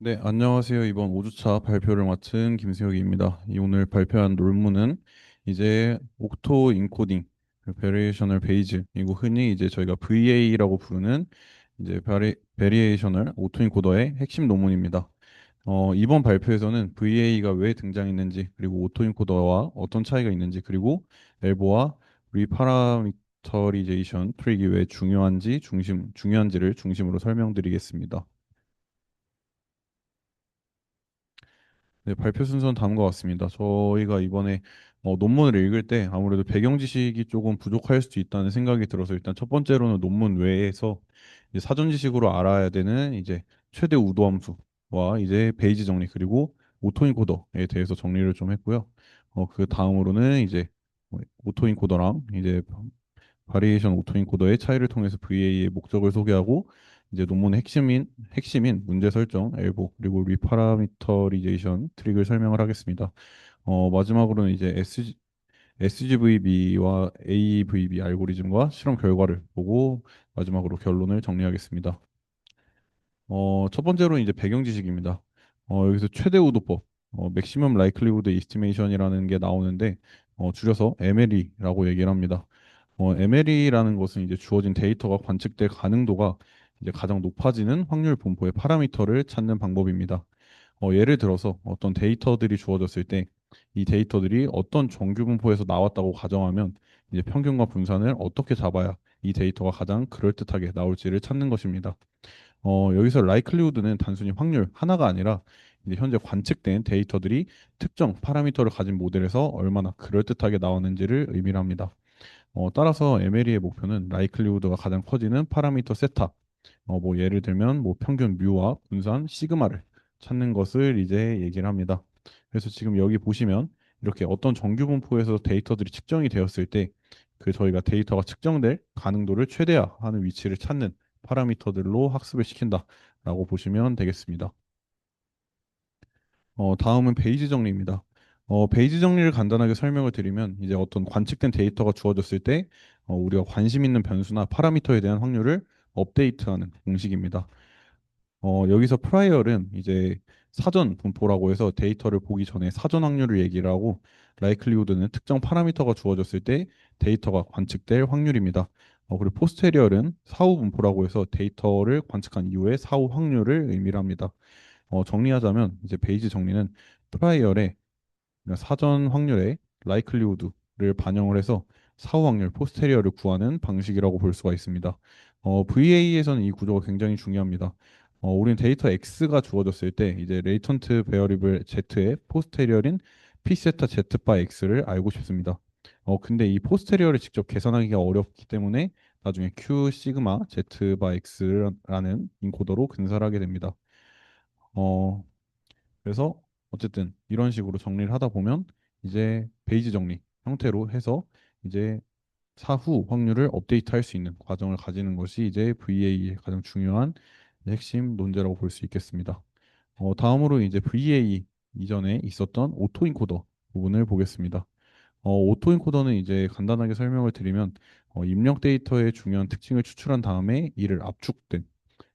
네, 안녕하세요. 이번 5주차 발표를 맡은 김수혁입니다. 오늘 발표한 논문은 이제 옥토 인코딩, 베리에이셔널 베이즈, 이고 흔히 이제 저희가 VA라고 부르는 이제 베리에이셔널 오토 인코더의 핵심 논문입니다. 이번 발표에서는 VA가 왜 등장했는지, 그리고 오토 인코더와 어떤 차이가 있는지, 그리고 엘보와 리파라미터리제이션 트릭이 왜 중요한지를 중심으로 설명드리겠습니다. 네, 발표 순서는 다음과 같습니다. 저희가 이번에 논문을 읽을 때 아무래도 배경 지식이 조금 부족할 수도 있다는 생각이 들어서 일단 첫 번째로는 논문 외에서 이제 사전 지식으로 알아야 되는 이제 최대 우도 함수와 이제 베이지 정리 그리고 오토인코더에 대해서 정리를 좀 했고요. 그 다음으로는 이제 오토인코더랑 이제 바리에이션 오토인코더의 차이를 통해서 VA의 목적을 소개하고 이제 논문의 핵심인 문제 설정, 엘보 그리고 리파라미터리제이션 트릭을 설명을 하겠습니다. 마지막으로는 이제 SGVB와 AVB 알고리즘과 실험 결과를 보고 마지막으로 결론을 정리하겠습니다. 첫 번째로 이제 배경 지식입니다. 여기서 최대 우도법, Maximum Likelihood Estimation이라는 게 나오는데 줄여서 MLE라고 얘기를 합니다. MLE라는 것은 이제 주어진 데이터가 관측될 가능도가 이제 가장 높아지는 확률 분포의 파라미터를 찾는 방법입니다. 예를 들어서 어떤 데이터들이 주어졌을 때 이 데이터들이 어떤 정규 분포에서 나왔다고 가정하면 이제 평균과 분산을 어떻게 잡아야 이 데이터가 가장 그럴듯하게 나올지를 찾는 것입니다. 여기서 likelihood는 단순히 확률 하나가 아니라 이제 현재 관측된 데이터들이 특정 파라미터를 가진 모델에서 얼마나 그럴듯하게 나왔는지를 의미를 합니다. 따라서 MLE의 목표는 likelihood가 가장 커지는 파라미터 세탑, 뭐 예를 들면 뭐 평균 뮤와 분산 시그마를 찾는 것을 이제 얘기를 합니다. 그래서 지금 여기 보시면 이렇게 어떤 정규 분포에서 데이터들이 측정이 되었을 때 그 저희가 데이터가 측정될 가능도를 최대화하는 위치를 찾는 파라미터들로 학습을 시킨다라고 보시면 되겠습니다. 다음은 베이지 정리입니다. 베이지 정리를 간단하게 설명을 드리면 이제 어떤 관측된 데이터가 주어졌을 때 우리가 관심 있는 변수나 파라미터에 대한 확률을 업데이트하는 공식입니다. 여기서 프라이얼은 이제 사전 분포라고 해서 데이터를 보기 전에 사전 확률을 얘기를 하고 라이클리후드는 특정 파라미터가 주어졌을 때 데이터가 관측될 확률입니다. 그리고 포스테리얼은 사후 분포라고 해서 데이터를 관측한 이후에 사후 확률을 의미를 합니다. 정리하자면 이제 베이지 정리는 프라이얼의 그러니까 사전 확률의 라이클리후드를 반영을 해서 사후 확률 포스테리어를 구하는 방식이라고 볼 수가 있습니다. VA에서는 이 구조가 굉장히 중요합니다. 우리는 데이터 X가 주어졌을 때 이제 레이턴트 베어리블 Z의 포스테리어인 P 세타 Z 바 X를 알고 싶습니다. 근데 이 포스테리어를 직접 계산하기가 어렵기 때문에 나중에 Q 시그마 Z 바 X라는 인코더로 근사하게 됩니다. 어, 그래서 어쨌든 이런 식으로 정리를 하다 보면 이제 베이지 정리 형태로 해서 이제 사후 확률을 업데이트할 수 있는 과정을 가지는 것이 이제 VA의 가장 중요한 핵심 논제라고 볼 수 있겠습니다. 다음으로 이제 VA 이전에 있었던 오토인코더 부분을 보겠습니다. 오토인코더는 이제 간단하게 설명을 드리면 입력 데이터의 중요한 특징을 추출한 다음에 이를 압축된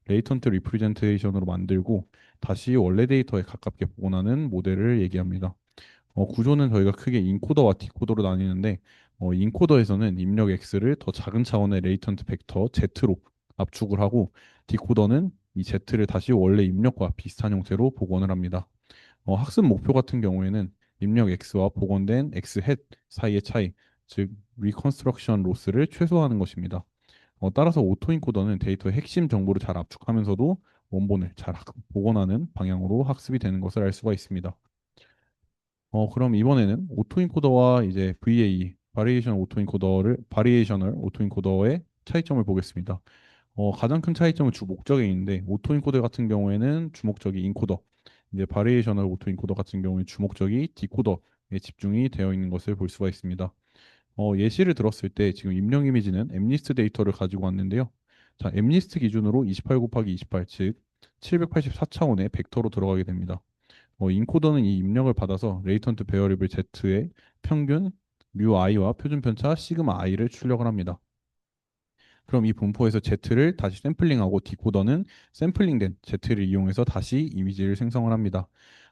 레이턴트 리프레젠테이션으로 만들고 다시 원래 데이터에 가깝게 복원하는 모델을 얘기합니다. 구조는 저희가 크게 인코더와 디코더로 나뉘는데 인코더에서는 입력 X를 더 작은 차원의 레이턴트 벡터 Z로 압축을 하고 디코더는 이 Z를 다시 원래 입력과 비슷한 형태로 복원을 합니다. 학습 목표 같은 경우에는 입력 X와 복원된 X 헷 사이의 차이, 즉 리컨스트럭션 로스를 최소화하는 것입니다. 따라서 오토인코더는 데이터의 핵심 정보를 잘 압축하면서도 원본을 잘 복원하는 방향으로 학습이 되는 것을 알 수가 있습니다. 그럼 이번에는 오토인코더와 이제 VAE, 바리에이셔널 오토인코더의 차이점을 보겠습니다. 가장 큰 차이점은 주 목적에 있는데 오토인코더 같은 경우에는 주목적이 인코더, 이제 바리에이셔널 오토인코더 같은 경우에 주목적이 디코더에 집중이 되어 있는 것을 볼 수가 있습니다. 예시를 들었을 때 지금 입력 이미지는 엠리스트 데이터를 가지고 왔는데요. 자, 엠리스트 기준으로 28 곱하기 28, 즉 784차원의 벡터로 들어가게 됩니다. 인코더는 이 입력을 받아서 레이턴트 베어리블 Z의 평균 뮤 i와 표준 편차 시그마 i를 출력을 합니다. 그럼 이 분포에서 Z를 다시 샘플링하고 디코더는 샘플링된 Z를 이용해서 다시 이미지를 생성을 합니다.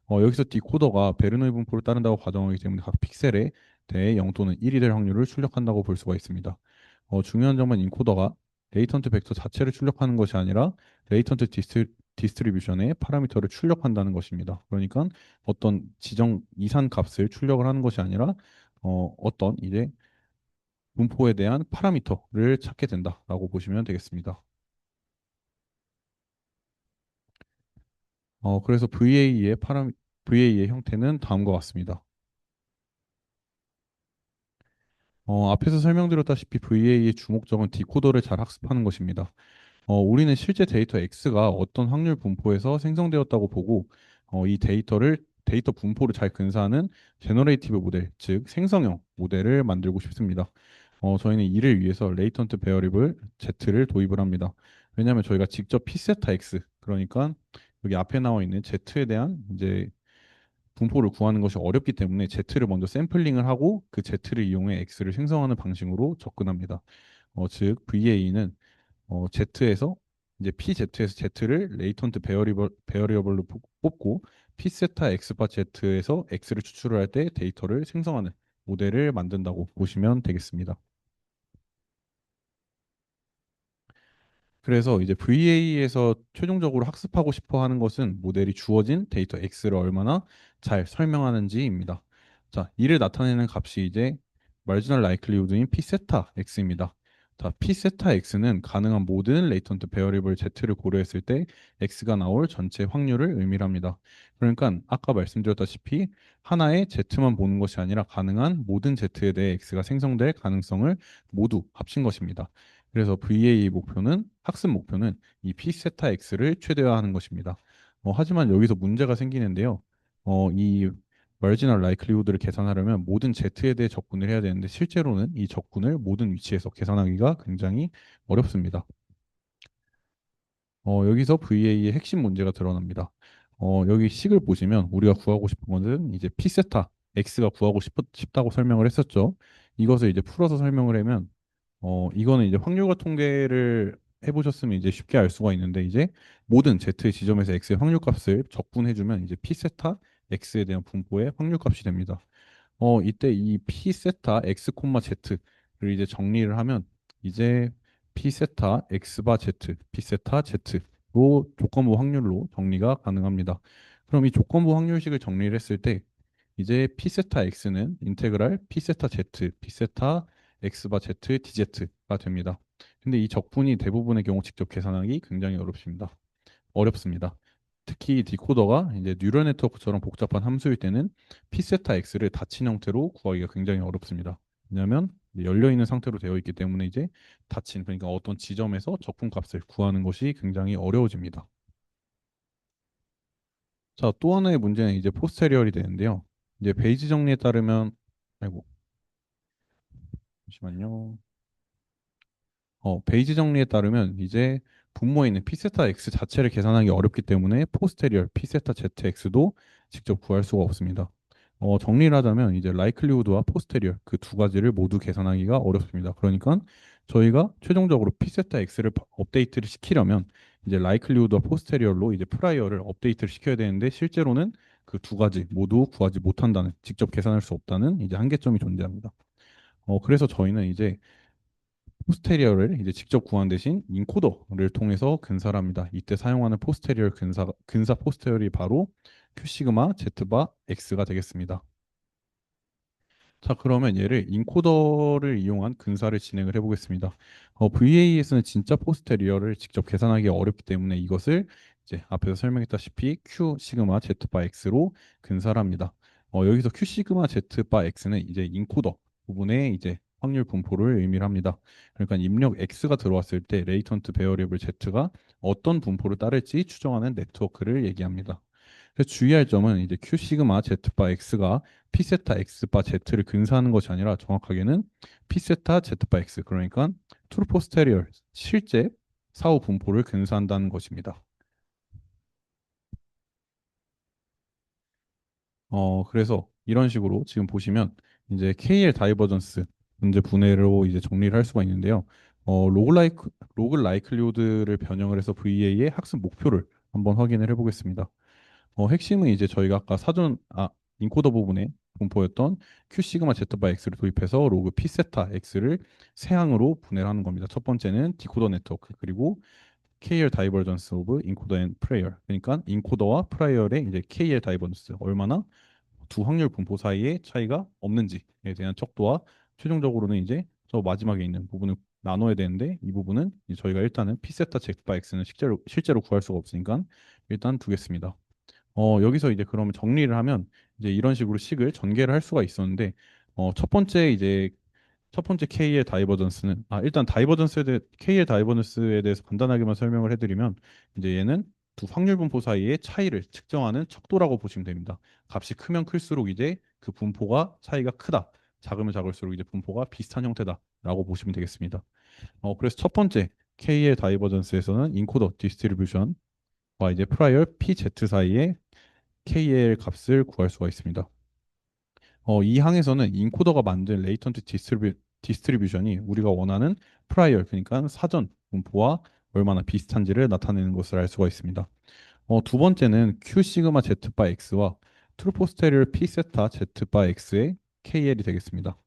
여기서 디코더가 베르노이 분포를 따른다고 가정하기 때문에 각 픽셀에 대해 0 또는 1이 될 확률을 출력한다고 볼 수가 있습니다. 중요한 점은 인코더가 레이턴트 벡터 자체를 출력하는 것이 아니라 레이턴트 디스트리뷰션의 파라미터를 출력한다는 것입니다. 그러니까 어떤 지정 이산 값을 출력을 하는 것이 아니라 어떤 이제 분포에 대한 파라미터를 찾게 된다라고 보시면 되겠습니다. 그래서 VA의 형태는 다음과 같습니다. 앞에서 설명드렸다시피 VA의 주목적은 디코더를 잘 학습하는 것입니다. 우리는 실제 데이터 X가 어떤 확률 분포에서 생성되었다고 보고 이 데이터 분포를 잘 근사하는 제너레이티브 모델, 즉 생성형 모델을 만들고 싶습니다. 저희는 이를 위해서 레이턴트 베어리블 Z를 도입을 합니다. 왜냐하면 저희가 직접 P세타 X, 그러니까 여기 앞에 나와 있는 Z에 대한 이제 분포를 구하는 것이 어렵기 때문에 Z를 먼저 샘플링을 하고 그 Z를 이용해 X를 생성하는 방식으로 접근합니다. 즉 VA는 Z에서 이제 PZ에서 Z를 레이턴트 베어리어블로 뽑고 P세타 X바 Z에서 X를 추출을 할 때 데이터를 생성하는 모델을 만든다고 보시면 되겠습니다. 그래서 이제 VA에서 최종적으로 학습하고 싶어 하는 것은 모델이 주어진 데이터 X를 얼마나 잘 설명하는지입니다. 자, 이를 나타내는 값이 이제 marginal likelihood인 P세타 X입니다. 자, P세타 X는 가능한 모든 레이턴트 베어리블 Z를 고려했을 때 X가 나올 전체 확률을 의미합니다. 그러니까 아까 말씀드렸다시피 하나의 Z만 보는 것이 아니라 가능한 모든 Z에 대해 X가 생성될 가능성을 모두 합친 것입니다. 그래서 VA 목표는 학습 목표는 이 P세타 X를 최대화하는 것입니다. 하지만 여기서 문제가 생기는데요. 이 marginal likelihood를 계산하려면 모든 Z에 대해 접근을 해야 되는데 실제로는 이 접근을 모든 위치에서 계산하기가 굉장히 어렵습니다. 여기서 VA의 핵심 문제가 드러납니다. 여기 식을 보시면 우리가 구하고 싶은 것은 이제 P세타 X가 구하고 싶다고 설명을 했었죠. 이것을 이제 풀어서 설명을 하면 이거는 이제 확률과 통계를 해보셨으면 이제 쉽게 알 수가 있는데 이제 모든 Z 지점에서 X의 확률 값을 적분해주면 이제 P 세타 X에 대한 분포의 확률 값이 됩니다. 이때 이 P 세타 X 콤마 Z를 이제 정리를 하면 이제 P 세타 X 바 Z, P 세타 Z로 조건부 확률로 정리가 가능합니다. 그럼 이 조건부 확률식을 정리를 했을 때 이제 P 세타 X는 인테그랄 P 세타 Z, P 세타 X 바 Z, DZ가 됩니다. 근데 이 적분이 대부분의 경우 직접 계산하기 굉장히 어렵습니다. 특히 디코더가 이제 뉴럴 네트워크처럼 복잡한 함수일 때는 P세타 X를 닫힌 형태로 구하기가 굉장히 어렵습니다. 왜냐하면 열려 있는 상태로 되어 있기 때문에 이제 닫힌 그러니까 어떤 지점에서 적분 값을 구하는 것이 굉장히 어려워집니다. 자, 또 하나의 문제는 이제 포스테리얼이 되는데요. 이제 베이지 정리에 따르면 아이고 잠시만요. 베이지 정리에 따르면 이제 분모에 있는 피세타 x 자체를 계산하기 어렵기 때문에 포스테리얼 피세타 zx도 직접 구할 수가 없습니다. 정리를 하자면 이제 라이클리후드와 포스테리얼 그 두 가지를 모두 계산하기가 어렵습니다. 그러니까 저희가 최종적으로 피세타 x를 업데이트를 시키려면 이제 라이클리후드와 포스테리얼로 이제 프라이어를 업데이트를 시켜야 되는데 실제로는 그 두 가지 모두 구하지 못한다는 직접 계산할 수 없다는 이제 한계점이 존재합니다. 그래서 저희는 이제 포스테리어를 이제 직접 구한 대신 인코더를 통해서 근사를 합니다. 이때 사용하는 포스테리어 근사 포스테리얼이 바로 Q 시그마 Z바 X가 되겠습니다. 자, 그러면 얘를 인코더를 이용한 근사를 진행을 해보겠습니다. VA에서는 진짜 포스테리어를 직접 계산하기 어렵기 때문에 이것을 이제 앞에서 설명했다시피 Q 시그마 Z 바 X로 근사를 합니다. 여기서 Q 시그마 Z 바 X는 이제 인코더 부분의 이제 확률 분포를 의미를 합니다. 그러니까 입력 X가 들어왔을 때 레이턴트 베어리블 Z가 어떤 분포를 따를지 추정하는 네트워크를 얘기합니다. 그래서 주의할 점은 이제 Q 시그마 Z 바 X가 P 세타 X 바 Z를 근사하는 것이 아니라 정확하게는 P 세타 Z 바 X 그러니까 트루 포스테리얼 실제 사후 분포를 근사한다는 것입니다. 그래서 이런 식으로 지금 보시면 이제 KL 다이버전스 문제 분해로 이제 정리를 할 수가 있는데요. 로그 라이클리후드를 변형을 해서 VA의 학습 목표를 한번 확인을 해보겠습니다. 핵심은 이제 저희가 아까 인코더 부분에 분포였던 Q 시그마 Z 바 X를 도입해서 로그 P 세타 X를 세 항으로 분해를 하는 겁니다. 첫 번째는 디코더 네트워크, 그리고 KL 다이버전스 오브 인코더 앤 프레이어. 그러니까 인코더와 프라이어의 이제 KL 다이버전스, 얼마나 두 확률 분포 사이에 차이가 없는지에 대한 척도와, 최종적으로는 이제 저 마지막에 있는 부분을 나눠야 되는데, 이 부분은 이제 저희가 일단은 P 세타 Z 바 X는 실제로 구할 수가 없으니까 일단 두겠습니다. 여기서 이제 그러면 정리를 하면 이제 이런 식으로 식을 전개를 할 수가 있었는데, 첫 번째 K의 다이버전스는, 일단 K의 다이버전스에 대해서 간단하게만 설명을 해드리면, 이제 얘는 두 확률 분포 사이의 차이를 측정하는 척도라고 보시면 됩니다. 값이 크면 클수록 이제 그 분포가 차이가 크다, 작으면 작을수록 이제 분포가 비슷한 형태다라고 보시면 되겠습니다. 그래서 첫 번째 K의 다이버전스에서는 인코더 디스트리뷰션과 이제 프라이어 PZ 사이의 KL 값을 구할 수가 있습니다. 이 항에서는 인코더가 만든 레이턴트 디스트리뷰션이 우리가 원하는 프라이얼, 그러니까 사전 분포와 얼마나 비슷한지를 나타내는 것을 알 수가 있습니다. 두 번째는 Q 시그마 Z 바 X와 트루 포스테리얼 P 세타 Z 바 X의 KL이 되겠습니다.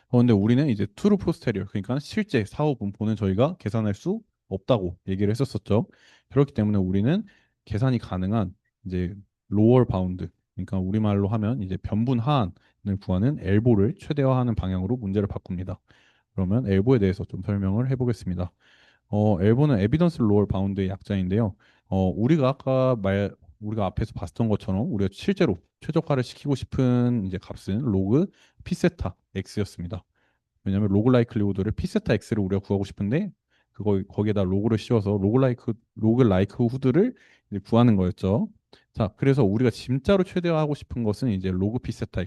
근데 우리는 이제 트루 포스테리얼, 그러니까 실제 사후 분포는 저희가 계산할 수 없다고 얘기를 했었었죠. 그렇기 때문에 우리는 계산이 가능한 이제 로얼 바운드, 그러니까 우리말로 하면 이제 변분 하한을 구하는 엘보를 최대화하는 방향으로 문제를 바꿉니다. 그러면 엘보에 대해서 좀 설명을 해보겠습니다. 엘보는 에비던스 로얼 바운드의 약자인데요. 우리가 앞에서 봤던 것처럼 우리가 실제로 최적화를 시키고 싶은 이제 값은 로그 피세타 x였습니다. 왜냐하면 로그 라이클리후드를 피세타 x를 우리가 구하고 싶은데, 거기에다 로그를 씌워서 로그 라이크 후드를 이제 구하는 거였죠. 자, 그래서 우리가 진짜로 최대화하고 싶은 것은 이제 로그 피세타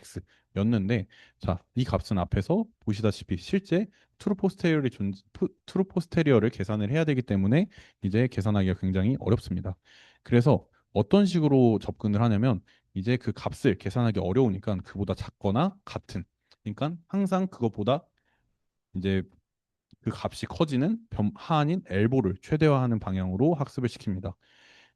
x였는데, 자, 이 값은 앞에서 보시다시피 실제 트루 포스테리어를 계산을 해야 되기 때문에 이제 계산하기가 굉장히 어렵습니다. 그래서 어떤 식으로 접근을 하냐면, 이제 그 값을 계산하기 어려우니까 그보다 작거나 같은, 그러니까 항상 그것보다 이제 그 값이 커지는 하한인 엘보를 최대화하는 방향으로 학습을 시킵니다.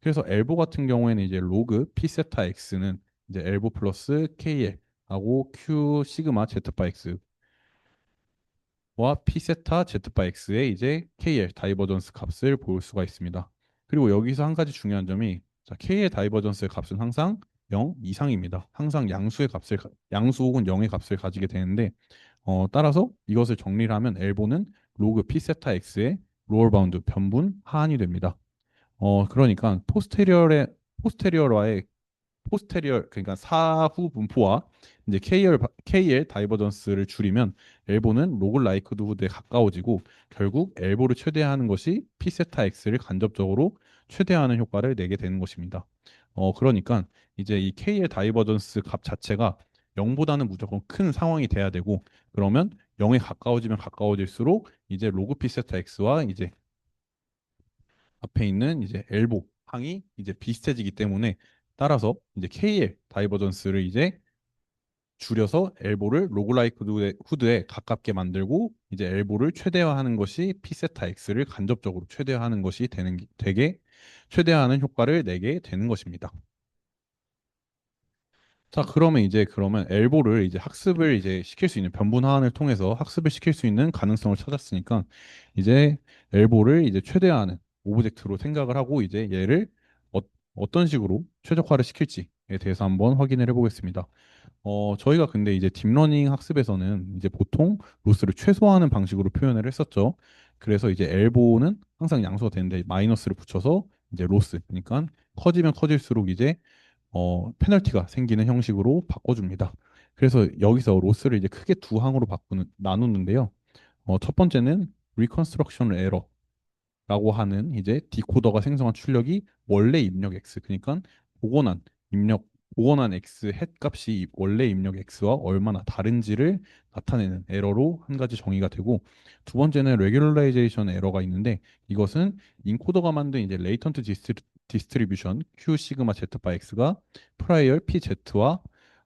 그래서 엘보 같은 경우에는 이제 로그 p 세타 x는 이제 엘보 플러스 kl 하고 q 시그마 z 바 x와 p 세타 z 바 x의 이제 kl 다이버전스 값을 볼 수가 있습니다. 그리고 여기서 한 가지 중요한 점이, 자, k의 다이버전스의 값은 항상 0 이상입니다. 항상 양수 혹은 0의 값을 가지게 되는데, 따라서 이것을 정리를 하면 엘보는 로그 p 세타 x의 로얼 바운드 변분 하한이 됩니다. 그러니까 포스테리어와의 그러니까 사후 분포와 이제 KL 다이버전스를 줄이면 엘보는 로그 라이크드후드에 가까워지고, 결국 엘보를 최대화하는 것이 p 세타 x를 간접적으로 최대화하는 효과를 내게 되는 것입니다. 그러니까 이제 이 KL 다이버전스 값 자체가 0보다는 무조건 큰 상황이 돼야 되고, 그러면 0에 가까워지면 가까워질수록 이제 로그 p 세타 x와 이제 앞에 있는 이제 엘보 항이 이제 비슷해지기 때문에, 따라서 이제 KL 다이버전스를 이제 줄여서 엘보를 로그라이크 후드에 가깝게 만들고, 이제 엘보를 최대화하는 것이 P세타 X를 간접적으로 최대화하는 것이 되게 최대화하는 효과를 내게 되는 것입니다. 자, 그러면 엘보를 이제 학습을 이제 시킬 수 있는 변분 하한을 통해서 학습을 시킬 수 있는 가능성을 찾았으니까, 이제 엘보를 이제 최대화하는 오브젝트로 생각을 하고, 이제 얘를 어떤 식으로 최적화를 시킬지에 대해서 한번 확인을 해보겠습니다. 저희가 근데 이제 딥러닝 학습에서는 이제 보통 로스를 최소화하는 방식으로 표현을 했었죠. 그래서 이제 엘보는 항상 양수가 되는데 마이너스를 붙여서 이제 로스, 그러니까 커지면 커질수록 이제 페널티가 생기는 형식으로 바꿔줍니다. 그래서 여기서 로스를 이제 크게 두 항으로 나누는데요. 첫 번째는 리컨스트럭션 에러라고 하는 이제 디코더가 생성한 출력이 원래 입력 x, 그러니까 복원한 입력 복원한 x 햇 값이 원래 입력 x와 얼마나 다른지를 나타내는 에러로 한 가지 정의가 되고, 두 번째는 레귤러라이제이션 에러가 있는데, 이것은 인코더가 만든 이제 레이턴트 디스트리뷰션 q 시그마 z 바 x가 프라이얼 p z와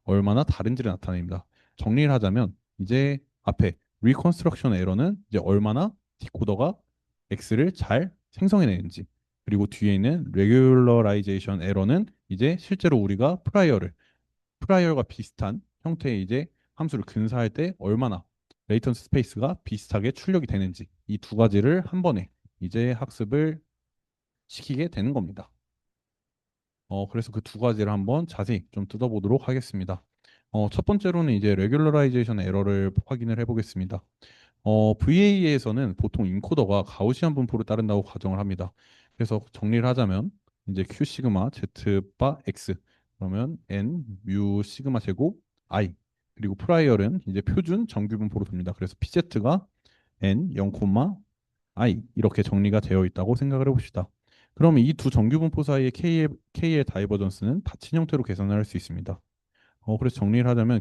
얼마나 다른지를 나타냅니다. 정리를 하자면 이제 앞에 리컨스트럭션 에러는 이제 얼마나 디코더가 x를 잘 생성해내는지, 그리고 뒤에 있는 regularization error는 이제 실제로 우리가 프라이어가 비슷한 형태의 이제 함수를 근사할 때 얼마나 레이턴트 스페이스가 비슷하게 출력이 되는지, 이 두 가지를 한 번에 이제 학습을 시키게 되는 겁니다. 그래서 그 두 가지를 한번 자세히 좀 뜯어보도록 하겠습니다. 첫 번째로는 이제 regularization 에러를 확인을 해보겠습니다. VA에서는 보통 인코더가 가우시안 분포를 따른다고 가정을 합니다. 그래서 정리를 하자면 이제 Q 시그마 Z 바 X, 그러면 N 뮤 시그마 제곱 I, 그리고 프라이얼은 이제 표준 정규 분포로 둡니다. 그래서 PZ가 N 0, I 이렇게 정리가 되어 있다고 생각을 해봅시다. 그러면 이 두 정규 분포 사이의 K의 다이버전스는 닫힌 형태로 계산을 할 수 있습니다. 그래서 정리를 하자면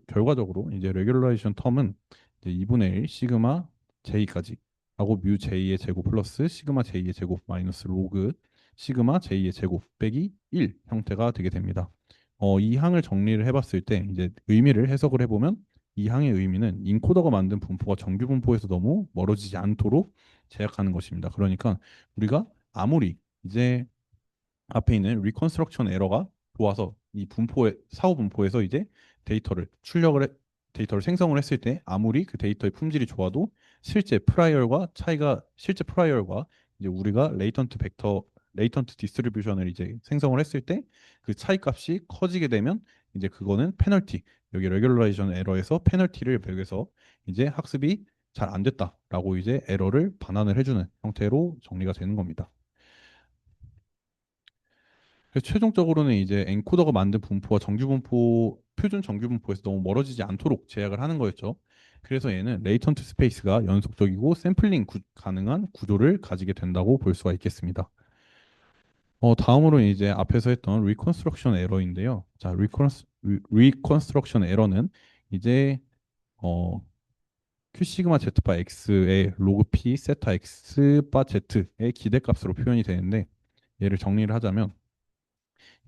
결과적으로 이제 레귤러레이션 텀은 이제 2분의 1 시그마 J까지 하고 뮤 J의 제곱 플러스 시그마 J의 제곱 마이너스 로그 시그마 J의 제곱 빼기 1 형태가 되게 됩니다. 이 항을 정리를 해봤을 때 이제 의미를 해석을 해보면 이 항의 의미는 인코더가 만든 분포가 정규 분포에서 너무 멀어지지 않도록 제약하는 것입니다. 그러니까 우리가 아무리 이제 앞에 있는 리컨스트럭션 에러가 좋아서 이 분포의 사후 분포에서 이제 데이터를 출력을 해, 데이터를 생성을 했을 때 아무리 그 데이터의 품질이 좋아도 실제 프라이얼과 이제 우리가 레이턴트 디스트리뷰션을 이제 생성을 했을 때 그 차이 값이 커지게 되면 이제 그거는 페널티, 여기 레귤러레이션 에러에서 페널티를 매겨서 이제 학습이 잘 안 됐다라고 이제 에러를 반환을 해주는 형태로 정리가 되는 겁니다. 그래서 최종적으로는 이제 엔코더가 만든 분포와 표준 정규 분포에서 너무 멀어지지 않도록 제약을 하는 거였죠. 그래서 얘는 레이턴트 스페이스가 연속적이고 가능한 구조를 가지게 된다고 볼 수가 있겠습니다. 다음으로는 이제 앞에서 했던 리컨스트럭션 에러인데요. 자, 리컨스트럭션 에러는 이제 어, q 시그마 z 바 x의 로그 p 세타 x 바 z의 기대값으로 표현이 되는데, 얘를 정리를 하자면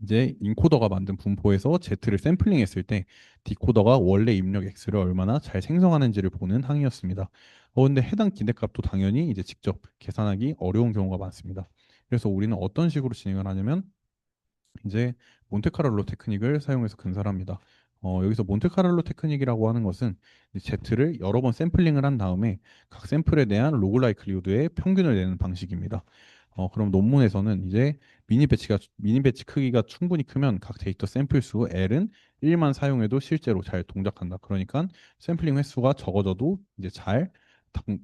이제 인코더가 만든 분포에서 Z를 샘플링했을 때 디코더가 원래 입력 X를 얼마나 잘 생성하는지를 보는 항이었습니다. 근데 해당 기대값도 당연히 이제 직접 계산하기 어려운 경우가 많습니다. 그래서 우리는 어떤 식으로 진행을 하냐면 이제 몬테카를로 테크닉을 사용해서 근사를 합니다. 여기서 몬테카를로 테크닉이라고 하는 것은 Z를 여러 번 샘플링을 한 다음에 각 샘플에 대한 로그 라이클리후드의 평균을 내는 방식입니다. 그럼 논문에서는 이제 미니 배치 크기가 충분히 크면 각 데이터 샘플 수 L은 1만 사용해도 실제로 잘 동작한다. 그러니까 샘플링 횟수가 적어져도 이제 잘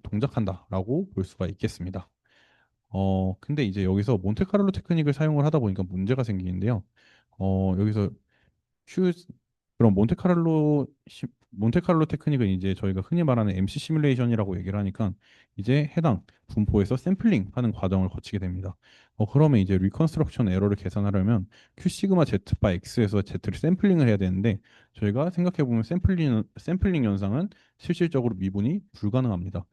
동작한다라고 볼 수가 있겠습니다. 근데 이제 여기서 몬테카를로 테크닉을 사용을 하다 보니까 문제가 생기는데요. 여기서 큐 그럼 몬테카를로 테크닉은 이제 저희가 흔히 말하는 MC 시뮬레이션이라고 얘기를 하니까 이제 해당 분포에서 샘플링 하는 과정을 거치게 됩니다. 그러면 이제 리컨스트럭션 에러를 계산하려면 Q 시그마 Z 바 X에서 Z를 샘플링을 해야 되는데, 저희가 생각해 보면 샘플링 현상은 실질적으로 미분이 불가능합니다.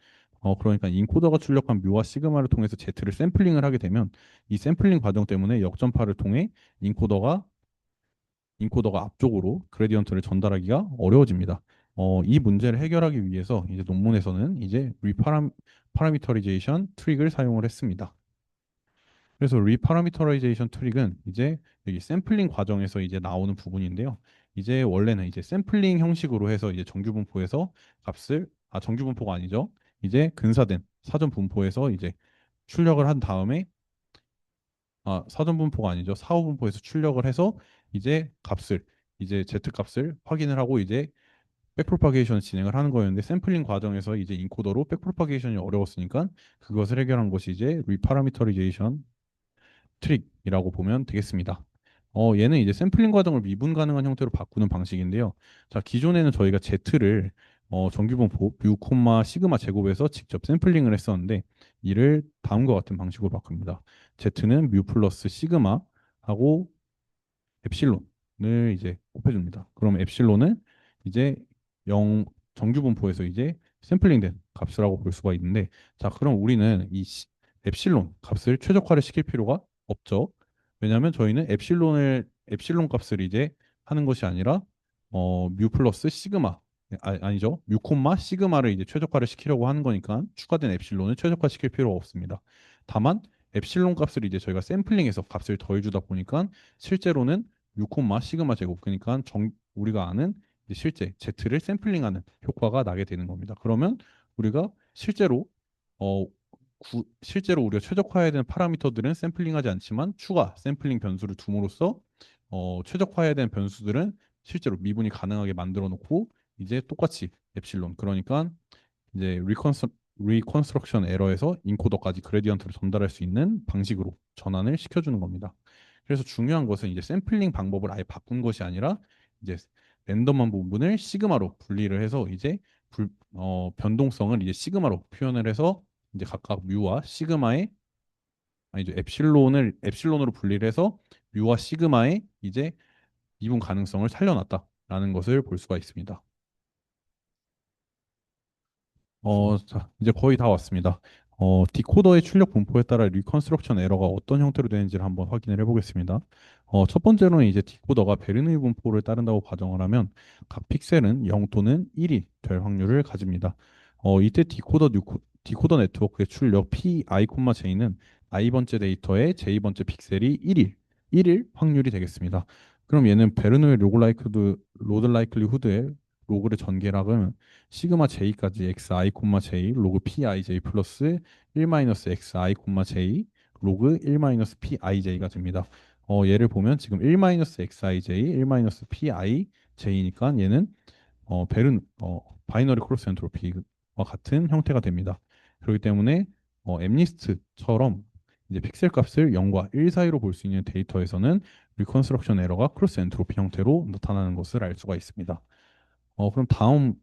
그러니까 인코더가 출력한 뮤와 시그마를 통해서 Z를 샘플링을 하게 되면 이 샘플링 과정 때문에 역전파를 통해 인코더가 앞쪽으로 그레디언트를 전달하기가 어려워집니다. 이 문제를 해결하기 위해서 이제 논문에서는 이제 파라미터리제이션 트릭을 사용을 했습니다. 그래서 리파라미터라이제이션 트릭은 이제 여기 샘플링 과정에서 이제 나오는 부분인데요. 이제 원래는 이제 샘플링 형식으로 해서 이제 정규 분포에서 정규 분포가 아니죠. 이제 근사된 사전 분포에서 이제 출력을 한 다음에 사전 분포가 아니죠. 사후 분포에서 출력을 해서 이제 이제 Z 값을 확인을 하고 이제 백프로파게이션 진행을 하는 거였는데, 샘플링 과정에서 이제 인코더로 백프로파게이션이 어려웠으니까 그것을 해결한 것이 이제 리파라미터리제이션 트릭이라고 보면 되겠습니다. 얘는 이제 샘플링 과정을 미분 가능한 형태로 바꾸는 방식인데요. 자, 기존에는 저희가 Z를 정규분포 뮤 콤마 시그마 제곱에서 직접 샘플링을 했었는데, 이를 다음과 같은 방식으로 바꿉니다. Z는 뮤 플러스 시그마 하고 엡실론을 이제 곱해줍니다. 그럼 엡실론은 이제 0 정규분포에서 이제 샘플링된 값이라고 볼 수가 있는데, 자, 그럼 우리는 엡실론 값을 최적화를 시킬 필요가 없죠. 왜냐하면 저희는 엡실론 값을 이제 하는 것이 아니라 뮤 플러스 시그마 아니죠. 뮤 콤마 시그마를 이제 최적화를 시키려고 하는 거니까 추가된 엡실론을 최적화시킬 필요가 없습니다. 다만 엡실론 값을 이제 저희가 샘플링해서 값을 더해주다 보니까 실제로는 뮤 콤마 시그마 제곱 그러니까 우리가 아는 이제 실제 Z를 샘플링하는 효과가 나게 되는 겁니다. 그러면 우리가 실제로 어 실제로 우리가 최적화해야 되는 파라미터들은 샘플링하지 않지만 추가 샘플링 변수를 둠으로써 최적화해야 되는 변수들은 실제로 미분이 가능하게 만들어 놓고 이제 똑같이 엡실론 그러니까 이제 리컨스트럭션 에러에서 인코더까지 그레디언트를 전달할 수 있는 방식으로 전환을 시켜주는 겁니다. 그래서 중요한 것은 이제 샘플링 방법을 아예 바꾼 것이 아니라 이제 랜덤한 부분을 시그마로 분리를 해서 이제 변동성을 이제 시그마로 표현을 해서 이제 각각 뮤와 시그마의 아니죠 엡실론으로 분리를 해서 뮤와 시그마의 이제 미분 가능성을 살려놨다라는 것을 볼 수가 있습니다. 자, 이제 거의 다 왔습니다. 디코더의 출력 분포에 따라 리컨스트럭션 에러가 어떤 형태로 되는지를 한번 확인을 해보겠습니다. 첫 번째로는 이제 디코더가 베르누이 분포를 따른다고 가정을 하면 각 픽셀은 0 또는 1이 될 확률을 가집니다. 이때 디코더 네트워크의 출력 Pi, J는 i번째 데이터의 J번째 픽셀이 1일 확률이 되겠습니다. 그럼 얘는 베르누이 로드 라이클리후드의 로그를 전개하면 시그마 j까지 xi, j 로그 pij 플러스 1 마이너스 xi, j 로그 1 마이너스 pij가 됩니다. 얘를 보면 지금 1 마이너스 xij, 1 마이너스 pij니까 얘는 바이너리 크로스 엔트로피와 같은 형태가 됩니다. 그렇기 때문에 엠리스트처럼 이제 픽셀 값을 0과 1 사이로 볼 수 있는 데이터에서는 리컨스트럭션 에러가 크로스 엔트로피 형태로 나타나는 것을 알 수가 있습니다. 그럼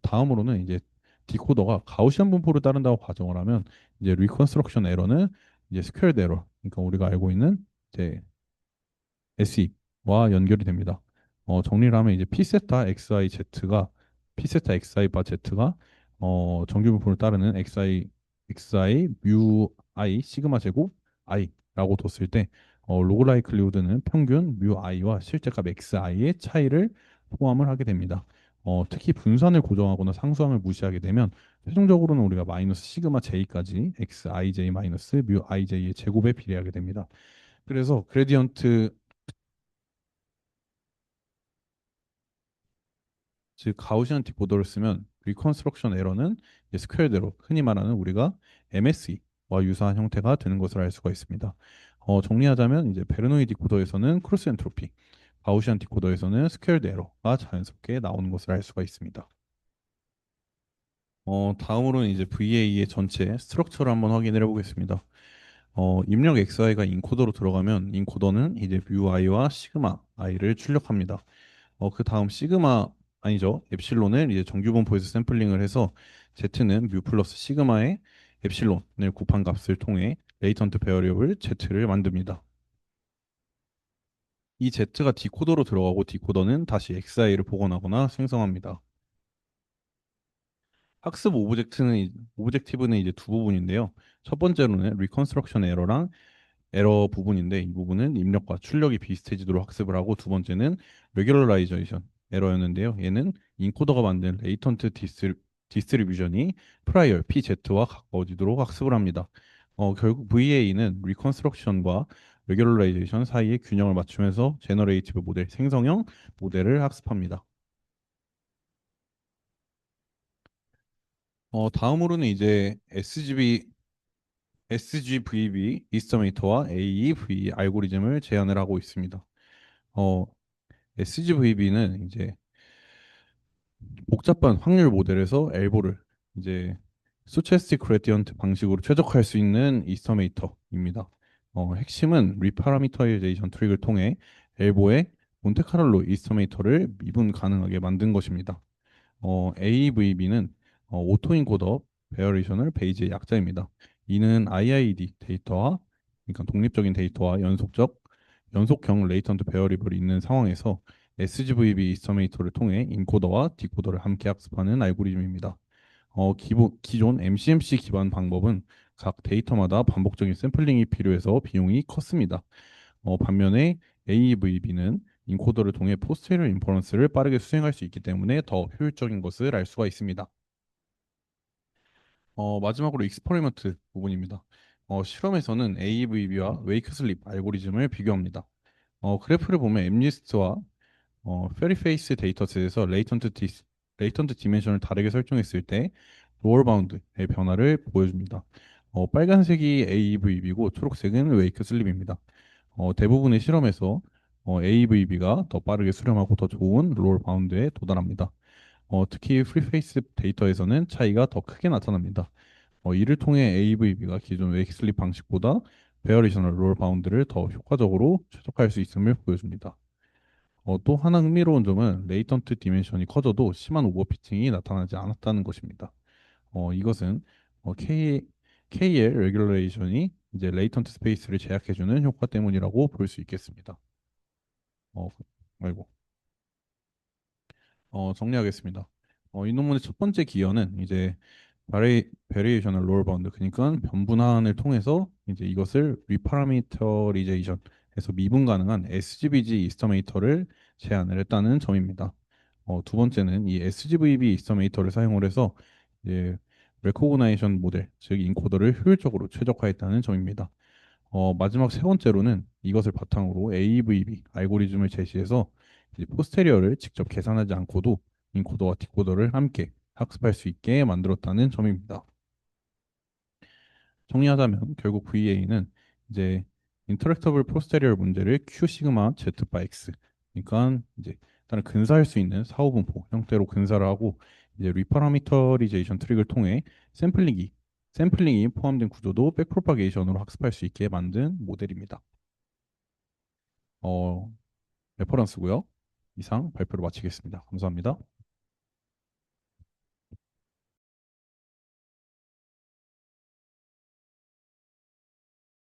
다음으로는 이제 디코더가 가우시안 분포를 따른다고 가정을 하면 이제 리컨스트럭션 에러는 이제 스퀘어드 에러, 그러니까 우리가 알고 있는 이제 SE와 연결이 됩니다. 정리를 하면 이제 P 세타 XI 바 Z가 정규 분포를 따르는 XI 뮤 I 시그마 제곱 I라고 뒀을 때 로그 라이클리후드는 평균 뮤 I와 실제값 XI의 차이를 포함을 하게 됩니다. 특히 분산을 고정하거나 상수항을 무시하게 되면 최종적으로는 우리가 마이너스 시그마 J까지 XIJ 마이너스 뮤 IJ의 제곱에 비례하게 됩니다. 그래서 그레디언트 즉 가우시안 디코더를 쓰면 리컨스트럭션 에러는 스퀘어대로 흔히 말하는 우리가 MSE와 유사한 형태가 되는 것을 알 수가 있습니다. 정리하자면 이제 베르노이 디코더에서는 크로스 엔트로피, 가우시안 디코더에서는 스퀘어드 에러가 자연스럽게 나오는 것을 알 수가 있습니다. 다음으로는 이제 VA의 전체 스트럭처를 한번 확인을 해보겠습니다. 입력 XI가 인코더로 들어가면 인코더는 이제 뮤 i와 시그마 i를 출력합니다. 그 다음 시그마 아니죠. 엡실론을 이제 정규 분포에서 샘플링을 해서 Z는 뮤 플러스 시그마의 엡실론을 곱한 값을 통해 레이턴트 베어리어블 Z를 만듭니다. 이 Z가 디코더로 들어가고 디코더는 다시 XI를 복원하거나 생성합니다. 학습 오브젝티브는 이제 두 부분인데요. 첫 번째로는 리컨스트럭션 에러랑 에러 부분인데 이 부분은 입력과 출력이 비슷해지도록 학습을 하고 두 번째는 레귤러라이제이션 에러였는데요. 얘는 인코더가 만든 레이턴트 디스트리뷰션이 프라이얼 PZ와 가까워지도록 학습을 합니다. 결국 VA는 리컨스트럭션과 레귤러라이제이션 사이의 균형을 맞추면서 제너레이티브 모델 생성형 모델을 학습합니다. 다음으로는 이제 SGVB 이스터메이터와 AEV 알고리즘을 제안을 하고 있습니다. 어, SGVB는 이제 복잡한 확률 모델에서 엘보를 이제 스토채스틱 그레디언트 방식으로 최적화할 수 있는 이스터메이터입니다. 핵심은 리파라미터이제이션 트릭을 통해 엘보의 몬테카를로 이스터메이터를 미분 가능하게 만든 것입니다. AVB는 오토인코더 베어레이션을 베이지의 약자입니다. 이는 IID 데이터와 그러니까 독립적인 데이터와 연속형 레이턴트 베어리블이 있는 상황에서 SGVB 이스터메이터를 통해 인코더와 디코더를 함께 학습하는 알고리즘입니다. 기존 MCMC 기반 방법은 각 데이터마다 반복적인 샘플링이 필요해서 비용이 컸습니다. 반면에 AEVB는 인코더를 통해 포스테리어 인퍼런스를 빠르게 수행할 수 있기 때문에 더 효율적인 것을 알 수가 있습니다. 마지막으로 익스퍼리먼트 부분입니다. 실험에서는 AVB와 웨이크 슬립 알고리즘을 비교합니다. 그래프를 보면 엠리스트와 페리페이스 데이터셋에서 레이턴트 디멘션을 다르게 설정했을 때 로어 바운드의 변화를 보여줍니다. 빨간색이 AVB고 초록색은 웨이크 슬립입니다. 대부분의 실험에서 AVB가 더 빠르게 수렴하고 더 좋은 로어 바운드에 도달합니다. 특히 프리페이스 데이터에서는 차이가 더 크게 나타납니다. 이를 통해 AVB가 기존 웨이크 슬립 방식보다 베어리셔널 롤 바운드를 더 효과적으로 최적화할 수 있음을 보여줍니다. 또 하나 흥미로운 점은 레이턴트 디멘션이 커져도 심한 오버피팅이 나타나지 않았다는 것입니다. 이것은 KL 레귤레이션이 이제 레이턴트 스페이스를 제약해주는 효과 때문이라고 볼 수 있겠습니다. 어, 아이고. 정리하겠습니다. 이 논문의 첫 번째 기여는 이제 베리에이셔널 로어 바운드, 그러니까 변분한을 통해서 이제 이것을 리파라미터리제이션해서 미분 가능한 SGBG 이스터메이터를 제안을 했다는 점입니다. 두 번째는 이 SGVB 이스터메이터를 사용을 해서 이제 레코그나이션 모델, 즉 인코더를 효율적으로 최적화했다는 점입니다. 마지막 세 번째로는 이것을 바탕으로 AVB 알고리즘을 제시해서 이제 포스테리어를 직접 계산하지 않고도 인코더와 디코더를 함께 학습할 수 있게 만들었다는 점입니다. 정리하자면 결국 VA는 이제 인터랙터블 포스테리어 문제를 Q 시그마 Z 바 X, 그러니까 이제 일단 근사할 수 있는 사후분포 형태로 근사를 하고 이제 리파라미터리제이션 트릭을 통해 샘플링이 포함된 구조도 백프로파게이션으로 학습할 수 있게 만든 모델입니다. 어, 레퍼런스고요. 이상 발표를 마치겠습니다. 감사합니다.